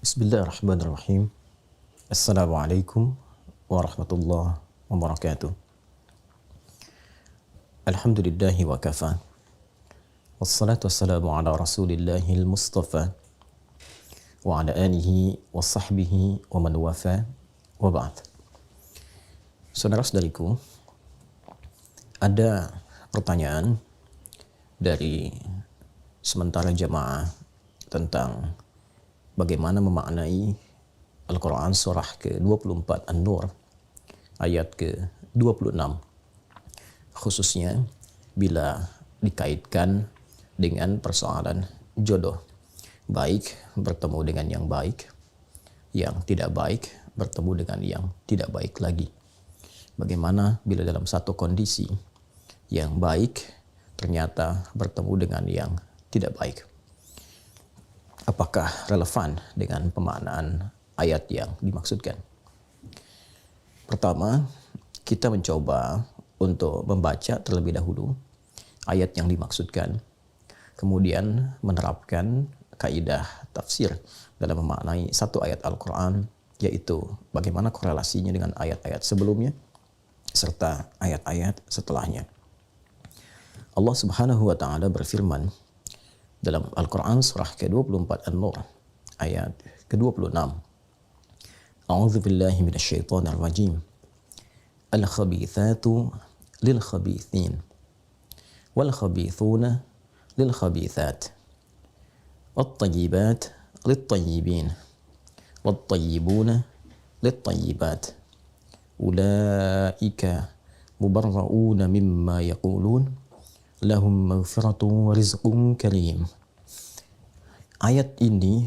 Bismillahirrahmanirrahim. Assalamualaikum warahmatullahi wabarakatuh. Alhamdulillahi wa kafa. Wassalatu wassalamu ala rasulillahil mustafa wa ala alihi wa sahbihi wa man wafa wa ba'd. Saudara-saudariku, ada pertanyaan dari sementara jamaah tentang bagaimana memaknai Al-Quran surah ke-24 An-Nur ayat ke-26, khususnya bila dikaitkan dengan persoalan jodoh, baik bertemu dengan yang baik, yang tidak baik bertemu dengan yang tidak baik lagi. Bagaimana bila dalam satu kondisi yang baik ternyata bertemu dengan yang tidak baik? Apakah relevan dengan pemaknaan ayat yang dimaksudkan? Pertama, kita mencoba untuk membaca terlebih dahulu ayat yang dimaksudkan, kemudian menerapkan kaidah tafsir dalam memaknai satu ayat Al-Quran, yaitu bagaimana korelasinya dengan ayat-ayat sebelumnya serta ayat-ayat setelahnya. Allah Subhanahu wa Ta'ala berfirman dalam Al-Quran surah ke-24 An-Nur ayat ke-26. A'udzu billahi minasyaitonir rajim. Al-khabithatu lil-khabithin wal khabithuna lil-khabithat wat-tayyibat lit-tayyibin wat-tayyibuna lit-tayyibat ulaika mubarra'una mimma yaqulun lahum maghfiratun wa rizqun karim. Ayat ini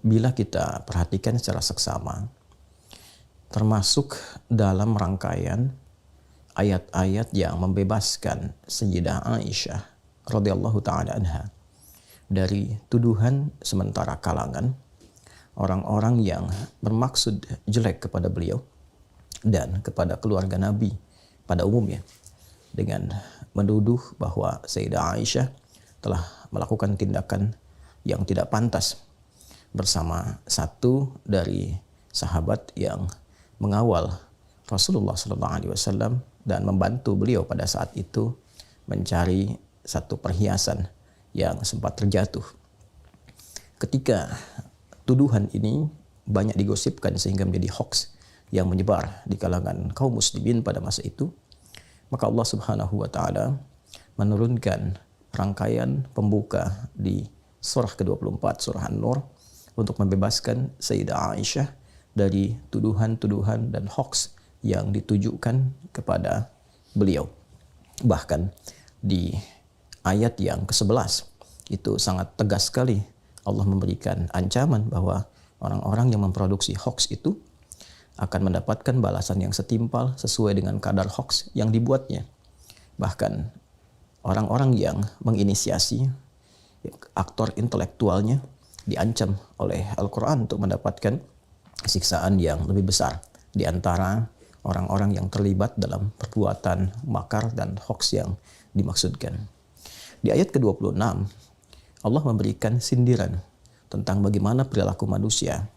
bila kita perhatikan secara seksama termasuk dalam rangkaian ayat-ayat yang membebaskan Sayyidah Aisyah radhiyallahu taala anha dari tuduhan sementara kalangan orang-orang yang bermaksud jelek kepada beliau dan kepada keluarga Nabi pada umumnya, dengan menuduh bahwa Sayyidah Aisyah telah melakukan tindakan yang tidak pantas bersama satu dari sahabat yang mengawal Rasulullah SAW dan membantu beliau pada saat itu mencari satu perhiasan yang sempat terjatuh. Ketika tuduhan ini banyak digosipkan sehingga menjadi hoax yang menyebar di kalangan kaum muslimin pada masa itu, maka Allah Subhanahu wa Ta'ala menurunkan rangkaian pembuka di surah ke-24 surah An-Nur untuk membebaskan Sayyidah Aisyah dari tuduhan-tuduhan dan hoax yang ditujukan kepada beliau. Bahkan di ayat yang ke-11 itu sangat tegas sekali Allah memberikan ancaman bahwa orang-orang yang memproduksi hoax itu akan mendapatkan balasan yang setimpal sesuai dengan kadar hoax yang dibuatnya. Bahkan orang-orang yang menginisiasi, aktor intelektualnya, diancam oleh Al-Quran untuk mendapatkan siksaan yang lebih besar di antara orang-orang yang terlibat dalam perbuatan makar dan hoax yang dimaksudkan. Di ayat ke-26, Allah memberikan sindiran tentang bagaimana perilaku manusia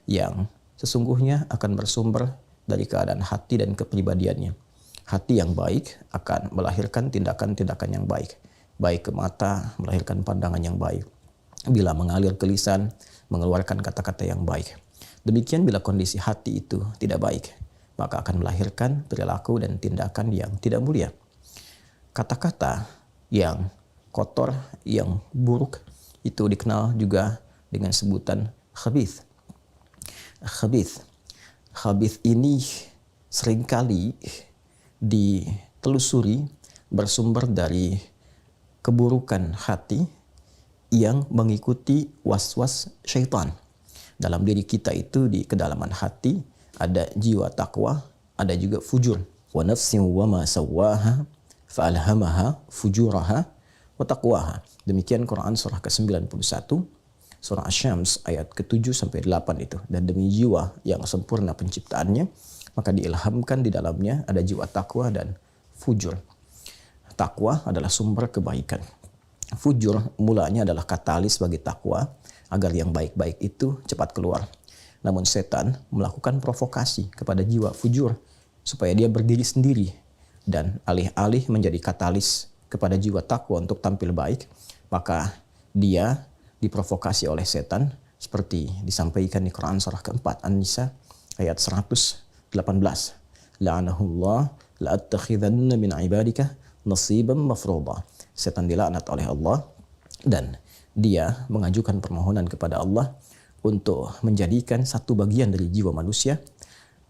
yang sesungguhnya akan bersumber dari keadaan hati dan kepribadiannya. Hati yang baik akan melahirkan tindakan-tindakan yang baik. Baik ke mata melahirkan pandangan yang baik. Bila mengalir ke lisan, mengeluarkan kata-kata yang baik. Demikian bila kondisi hati itu tidak baik, maka akan melahirkan perilaku dan tindakan yang tidak mulia. Kata-kata yang kotor, yang buruk, itu dikenal juga dengan sebutan khabith. Khabith ini seringkali ditelusuri bersumber dari keburukan hati yang mengikuti was-was syaitan. Dalam diri kita itu di kedalaman hati ada jiwa takwa, ada juga fujur. Wa nafsin wa ma sawwaha fa alhamaha fujuraha wa taqwaha. Demikian Quran surah ke-91 surah Asy-Syams ayat ke-7 sampai 8 itu. Dan demi jiwa yang sempurna penciptaannya, maka diilhamkan di dalamnya ada jiwa takwa dan fujur. Takwa adalah sumber kebaikan. Fujur mulanya adalah katalis bagi takwa, agar yang baik-baik itu cepat keluar. Namun setan melakukan provokasi kepada jiwa fujur supaya dia berdiri sendiri, dan alih-alih menjadi katalis kepada jiwa takwa untuk tampil baik, maka dia diprovokasi oleh setan seperti disampaikan di Quran surah keempat An-Nisa ayat 118. La'anahullah la'attakhidanna min ibadika nasiban mafruḍa. Setan dilaknat oleh Allah dan dia mengajukan permohonan kepada Allah untuk menjadikan satu bagian dari jiwa manusia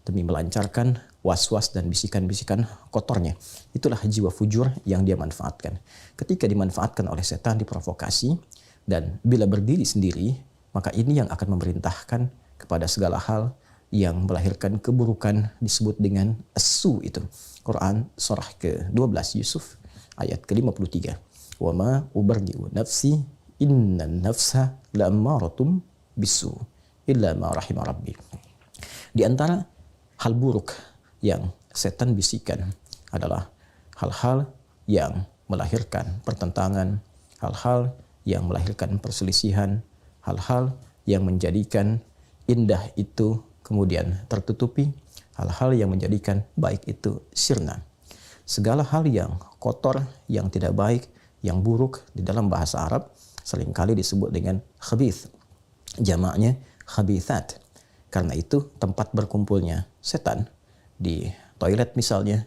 demi melancarkan was-was dan bisikan-bisikan kotornya. Itulah jiwa fujur yang dia manfaatkan. Ketika dimanfaatkan oleh setan, diprovokasi, dan bila berdiri sendiri, maka ini yang akan memerintahkan kepada segala hal yang melahirkan keburukan, disebut dengan as-su itu. Quran surah ke-12 Yusuf ayat ke-53. Wa ma ubarri'u nafsi innan nafsa la'ammaratum bisu illa ma rahima rabbi. Di antara hal buruk yang setan bisikan adalah hal-hal yang melahirkan pertentangan, hal-hal yang melahirkan perselisihan, hal-hal yang menjadikan indah itu kemudian tertutupi, hal-hal yang menjadikan baik itu sirna. Segala hal yang kotor, yang tidak baik, yang buruk di dalam bahasa Arab seringkali disebut dengan khabith. Jamaknya khabithat. Karena itu tempat berkumpulnya setan di toilet misalnya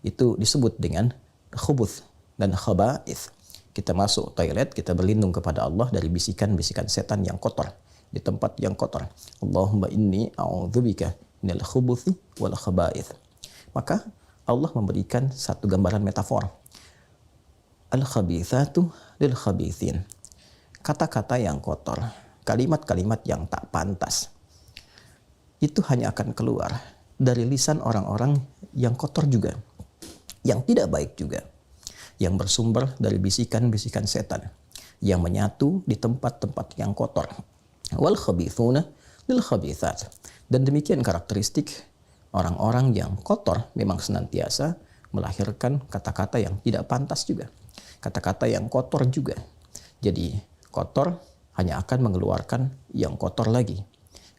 itu disebut dengan khubuth dan khaba'ith. Kita masuk toilet, kita berlindung kepada Allah dari bisikan-bisikan setan yang kotor di tempat yang kotor. Allahumma inni a'udzubika minal khubuthi wal khaba'ith. Maka Allah memberikan satu gambaran metafor. Al-khabithatu lil khabithin. Kata-kata yang kotor, kalimat-kalimat yang tak pantas, itu hanya akan keluar dari lisan orang-orang yang kotor juga, yang tidak baik juga, yang bersumber dari bisikan-bisikan setan, yang menyatu di tempat-tempat yang kotor. Wal khabithuna lil khabithat. Dan demikian karakteristik orang-orang yang kotor memang senantiasa melahirkan kata-kata yang tidak pantas juga, kata-kata yang kotor juga. Jadi kotor hanya akan mengeluarkan yang kotor lagi.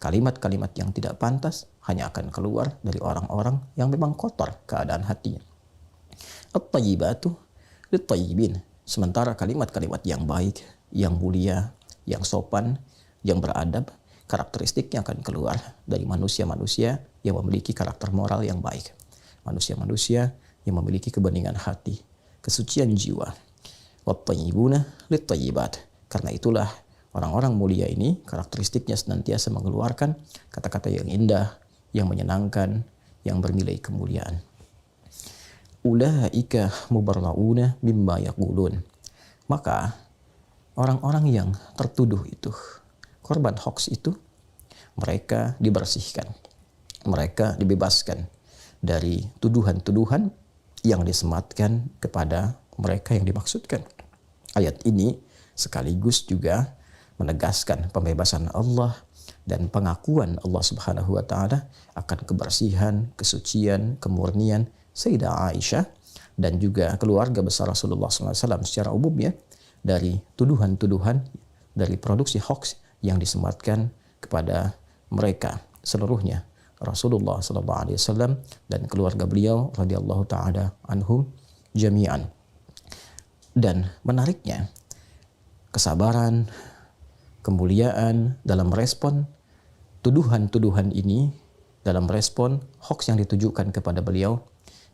Kalimat-kalimat yang tidak pantas hanya akan keluar dari orang-orang yang memang kotor keadaan hatinya. At-tayyibatu lit-tayyibin. Sementara kalimat-kalimat yang baik, yang mulia, yang sopan, yang beradab, karakteristiknya akan keluar dari manusia-manusia yang memiliki karakter moral yang baik. Manusia-manusia yang memiliki kebeningan hati, kesucian jiwa. Wat-tayyibuna lit-tayyibat. Karena itulah orang-orang mulia ini karakteristiknya senantiasa mengeluarkan kata-kata yang indah, yang menyenangkan, yang bernilai kemuliaan. Ulaika mubarrauna mimma yaqulun. Maka orang-orang yang tertuduh itu, korban hoax itu, mereka dibersihkan. Mereka dibebaskan dari tuduhan-tuduhan yang disematkan kepada mereka yang dimaksudkan. Ayat ini sekaligus juga menegaskan pembebasan Allah dan pengakuan Allah Subhanahu wa taala akan kebersihan, kesucian, kemurnian Sayyidah Aisyah dan juga keluarga besar Rasulullah SAW secara umum ya, dari tuduhan-tuduhan, dari produksi hoax yang disematkan kepada mereka seluruhnya, Rasulullah SAW dan keluarga beliau radhiyallahu taala anhum jami'an. Dan menariknya, kesabaran, kemuliaan dalam respon tuduhan-tuduhan ini, dalam respon hoax yang ditujukan kepada beliau,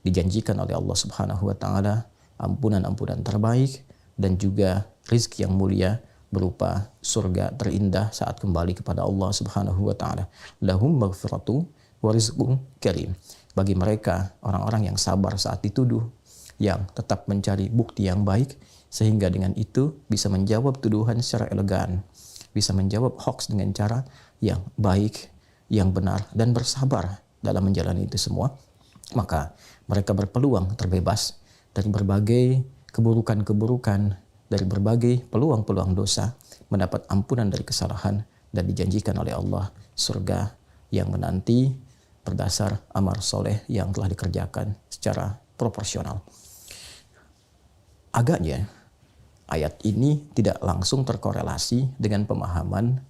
dijanjikan oleh Allah Subhanahu wa taala ampunan-ampunan terbaik dan juga rizki yang mulia berupa surga terindah saat kembali kepada Allah Subhanahu wa taala. Lahum maghfiratu wa rizqun karim. Bagi mereka orang-orang yang sabar saat dituduh, yang tetap mencari bukti yang baik, sehingga dengan itu bisa menjawab tuduhan secara elegan, bisa menjawab hoax dengan cara yang baik, yang benar, dan bersabar dalam menjalani itu semua, maka mereka berpeluang terbebas dari berbagai keburukan-keburukan, dari berbagai peluang-peluang dosa, mendapat ampunan dari kesalahan, dan dijanjikan oleh Allah surga yang menanti berdasar amal soleh yang telah dikerjakan secara proporsional. Agaknya ayat ini tidak langsung terkorelasi dengan pemahaman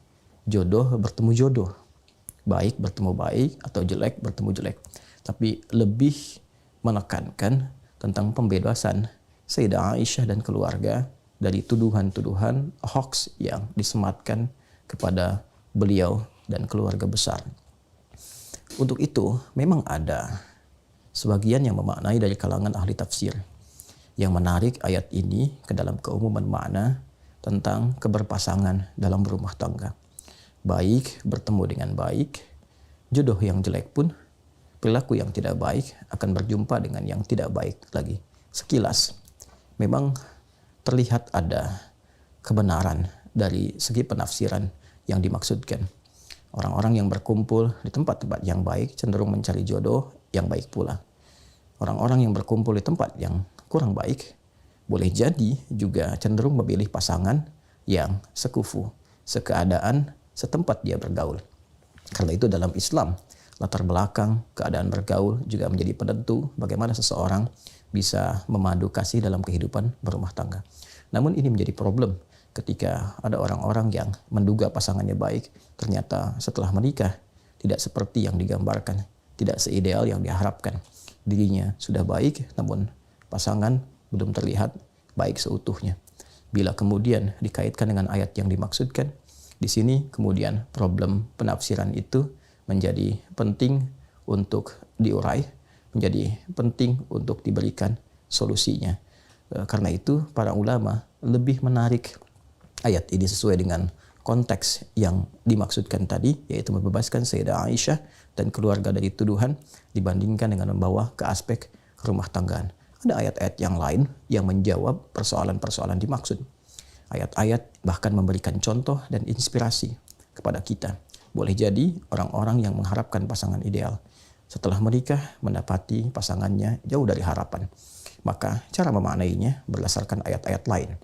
jodoh bertemu jodoh, baik bertemu baik atau jelek bertemu jelek, tapi lebih menekankan tentang pembebasan Sayyidah Aisyah dan keluarga dari tuduhan-tuduhan hoax yang disematkan kepada beliau dan keluarga besar. Untuk itu memang ada sebagian yang memaknai dari kalangan ahli tafsir yang menarik ayat ini ke dalam keumuman makna tentang keberpasangan dalam berumah tangga. Baik bertemu dengan baik, jodoh yang jelek pun, perilaku yang tidak baik akan berjumpa dengan yang tidak baik lagi. Sekilas, memang terlihat ada kebenaran dari segi penafsiran yang dimaksudkan. Orang-orang yang berkumpul di tempat-tempat yang baik cenderung mencari jodoh yang baik pula. Orang-orang yang berkumpul di tempat yang kurang baik boleh jadi juga cenderung memilih pasangan yang sekufu, sekeadaan, setempat dia bergaul. Karena itu dalam Islam, latar belakang keadaan bergaul juga menjadi penentu bagaimana seseorang bisa memadu kasih dalam kehidupan berumah tangga. Namun ini menjadi problem ketika ada orang-orang yang menduga pasangannya baik, ternyata setelah menikah tidak seperti yang digambarkan, tidak seideal yang diharapkan. Dirinya sudah baik, namun pasangan belum terlihat baik seutuhnya. Bila kemudian dikaitkan dengan ayat yang dimaksudkan, di sini kemudian problem penafsiran itu menjadi penting untuk diurai, menjadi penting untuk diberikan solusinya. Karena itu para ulama lebih menarik ayat ini sesuai dengan konteks yang dimaksudkan tadi, yaitu membebaskan Sayyidah Aisyah dan keluarga dari tuduhan dibandingkan dengan membawa ke aspek rumah tanggaan. Ada ayat-ayat yang lain yang menjawab persoalan-persoalan dimaksud. Ayat-ayat bahkan memberikan contoh dan inspirasi kepada kita. Boleh jadi orang-orang yang mengharapkan pasangan ideal setelah menikah mendapati pasangannya jauh dari harapan. Maka cara memaknainya berdasarkan ayat-ayat lain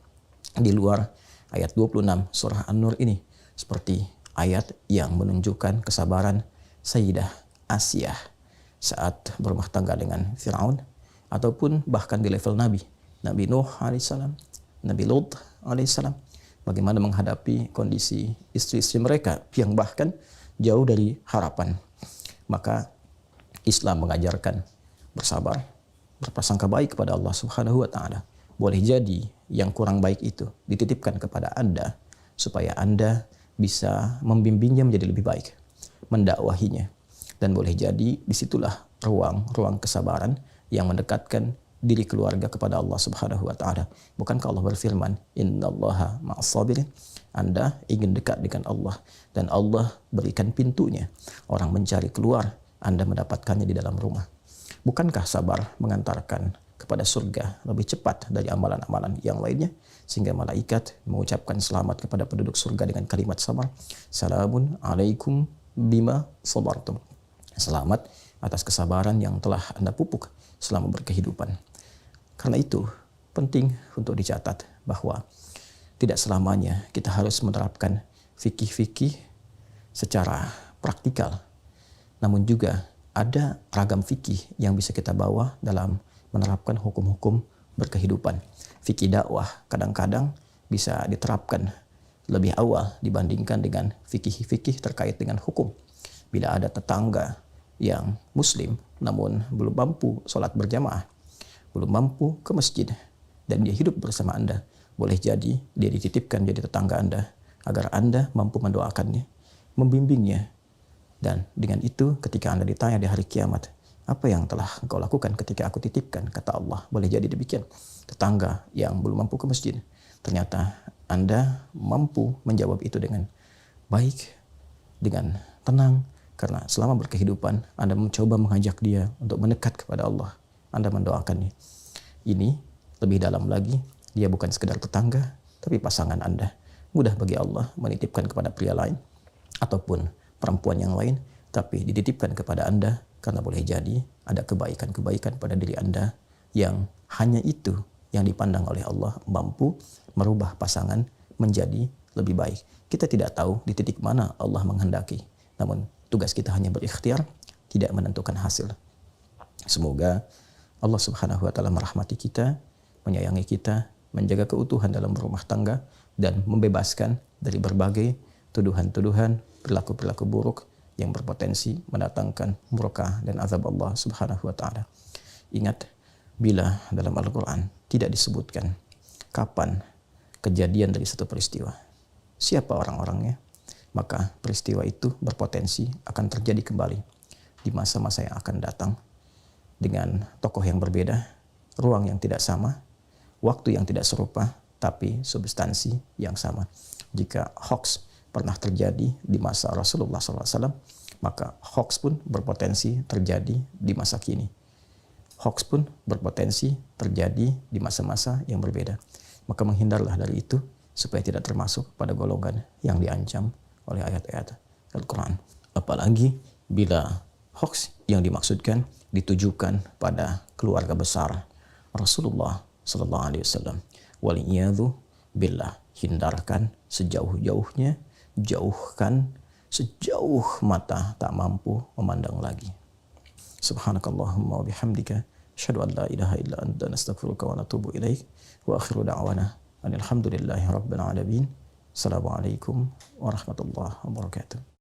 di luar ayat 26 surah An-Nur ini, seperti ayat yang menunjukkan kesabaran Sayyidah Asiyah saat berumah tangga dengan Fir'aun, ataupun bahkan di level Nabi Nuh alaihissalam, Nabi Lut alaihissalam, bagaimana menghadapi kondisi istri-istri mereka yang bahkan jauh dari harapan. Maka Islam mengajarkan bersabar, berprasangka baik kepada Allah Subhanahu wa taala. Boleh jadi yang kurang baik itu dititipkan kepada Anda supaya Anda bisa membimbingnya menjadi lebih baik, mendakwahinya. Dan boleh jadi disitulah ruang kesabaran yang mendekatkan diri keluarga kepada Allah Subhanahu wa taala. Bukankah Allah berfirman, "Innallaha ma'as sabirin"? Anda ingin dekat dengan Allah dan Allah berikan pintunya. Orang mencari keluar, Anda mendapatkannya di dalam rumah. Bukankah sabar mengantarkan kepada surga lebih cepat dari amalan-amalan yang lainnya? Sehingga malaikat mengucapkan selamat kepada penduduk surga dengan kalimat sabar. Salamun alaikum bima sabartum. Selamat atas kesabaran yang telah Anda pupuk selama berkehidupan. Karena itu penting untuk dicatat bahwa tidak selamanya kita harus menerapkan fikih-fikih secara praktikal. Namun juga ada ragam fikih yang bisa kita bawa dalam menerapkan hukum-hukum berkehidupan. Fikih dakwah kadang-kadang bisa diterapkan lebih awal dibandingkan dengan fikih-fikih terkait dengan hukum. Bila ada tetangga yang muslim namun belum mampu sholat berjamaah, belum mampu ke masjid, dan dia hidup bersama Anda, boleh jadi dia dititipkan jadi tetangga Anda agar Anda mampu mendoakannya, membimbingnya. Dan dengan itu ketika Anda ditanya di hari kiamat, apa yang telah engkau lakukan ketika aku titipkan? Kata Allah, boleh jadi demikian. Tetangga yang belum mampu ke masjid, ternyata Anda mampu menjawab itu dengan baik, dengan tenang, karena selama berkehidupan Anda mencoba mengajak dia untuk mendekat kepada Allah. Anda mendoakannya. Ini lebih dalam lagi, dia bukan sekedar tetangga, tapi pasangan Anda. Mudah bagi Allah menitipkan kepada pria lain ataupun perempuan yang lain, tapi dititipkan kepada Anda karena boleh jadi ada kebaikan-kebaikan pada diri Anda yang hanya itu yang dipandang oleh Allah mampu merubah pasangan menjadi lebih baik. Kita tidak tahu di titik mana Allah menghendaki, namun tugas kita hanya berikhtiar, tidak menentukan hasil. Semoga Allah Subhanahu wa taala merahmati kita, menyayangi kita, menjaga keutuhan dalam rumah tangga, dan membebaskan dari berbagai tuduhan-tuduhan, perilaku-perilaku buruk yang berpotensi mendatangkan murka dan azab Allah Subhanahu wa taala. Ingat, bila dalam Al-Qur'an tidak disebutkan kapan kejadian dari satu peristiwa, siapa orang-orangnya, maka peristiwa itu berpotensi akan terjadi kembali di masa-masa yang akan datang dengan tokoh yang berbeda, ruang yang tidak sama, waktu yang tidak serupa, tapi substansi yang sama. Jika hoax pernah terjadi di masa Rasulullah SAW, maka hoax pun berpotensi terjadi di masa kini. Hoax pun berpotensi terjadi di masa-masa yang berbeda. Maka menghindarlah dari itu supaya tidak termasuk pada golongan yang diancam oleh ayat-ayat Al-Quran. Apalagi bila hoax yang dimaksudkan ditujukan pada keluarga besar Rasulullah SAW. Waliyadzu billah, hindarkan sejauh-jauhnya, jauhkan sejauh mata tak mampu memandang lagi. Subhanakallahumma wa bihamdika, asyhadu an la ilaha illa anta, nastaghfiruka wa natubu ilaik, wa akhiru da'wana alhamdulillahi rabbil alamin. Assalamualaikum warahmatullahi wabarakatuh.